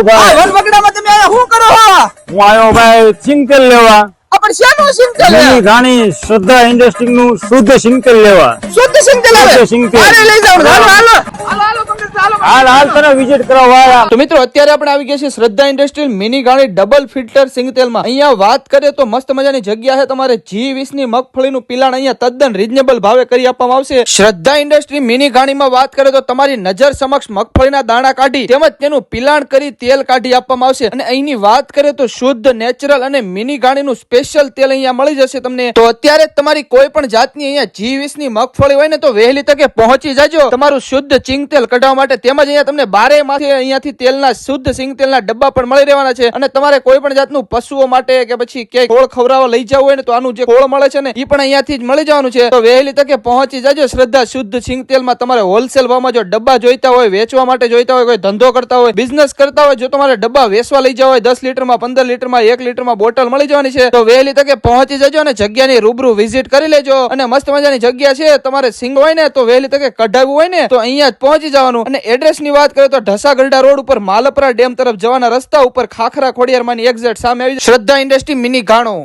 ભાઈ વનવગડામાં તમે આયા શું કરો છો? હું આવ્યો ભાઈ સિંગલ લેવા પણ શાનું સિંગલ મિની ઘાણી શ્રદ્ધા ઇન્ડસ્ટ્રી નું શુદ્ધ સિંગલ લેવા શુદ્ધ સિંગલ આવે શુદ્ધ સિંગલ. અરે લઈ જાઓ હાલો હાલો હાલો હાલો પંકજ ચાલો હાલ તને વિઝિટ કરવા આવ્યા. તો મિત્રો અત્યારે આપણે આવી ગયા છીએ શ્રદ્ધા ઇન્ડસ્ટ્રીયલ મિની ગાડી ડબલ ફિલ્ટર સિંગ તેલમાં. અહીંયા વાત કરીએ તો મસ્ત મજાની જગ્યા છે. તમારે G20 ની મગફળીનું પિલાણ અહીંયા તદ્દન રીઝનેબલ ભાવે કરી આપવામાં આવશે. શ્રદ્ધા ઇન્ડસ્ટ્રી મિની ગાડીમાં વાત કરીએ તો તમારી નજર સમક્ષ મગફળીના દાણા કાઢી તેમજ તેનું પિલાણ કરી તેલ કાઢી આપવામાં આવશે. અને અહીંની વાત કરીએ તો શુદ્ધ નેચરલ અને મિની ગાડીનું સ્પેશિયલ તેલ અહીંયા મળી જશે તમને. તો અત્યારે જ તમારી કોઈ પણ જાતની અહીંયા G20 ની મગફળી હોય ને તો વહેલી તકે પહોંચી જાજો તમારું શુદ્ધ સિંગ તેલ કઢાવવા માટે. તેમજ અહીંયા તમને 12 માંથી અહીંયાથી તેલના શુદ્ધ સિંગ તેલના ડબ્બા પણ મળી રહેવાના છે. અને તમારે કોઈ પણ જાતનું પશુઓ માટે કે પછી ક્યાંય ખોળ ખવડાવવા લઈ જવું હોય ને તો આનું જે ખોળ મળે છે ને એ પણ અહીંયાથી જ મળી જવાનું છે. તો વહેલી તકે પહોંચી જાજો શ્રદ્ધા શુદ્ધ સિંગ તેલમાં. તમારે હોલસેલ ભાવમાં જો ડબ્બા જોઈતા હોય, વેચવા માટે જોઈતા હોય, કોઈ ધંધો કરતા હોય, બિઝનેસ કરતા હોય, જો તમારે ડબ્બા વેચવા લઈ જવા હોય 10 લીટરમાં, 15 લીટરમાં, 1 લીટરમાં બોટલ મળી જવાની છે. તો વહેલી તકે પહોંચી જજો અને જગ્યાની રૂબરૂ વિઝિટ કરી લેજો. અને મસ્ત મજાની જગ્યા છે. તમારે સિંગ હોય ને તો વહેલી તકે કઢાવવું હોય ને તો અહીંયા જ પહોંચી જવાનું. અને એડ્રેસ ની વાત કરીએ તો ઢસાગરડા રોડ ઉપર માલપરા ડેમ તરફ જવાના રસ્તા ઉપર ખાખરા ખોડિયાર માની એક્ઝેક્ટ સામે આવી શ્રદ્ધા ઇન્ડસ્ટ્રી મિની ઘાણો.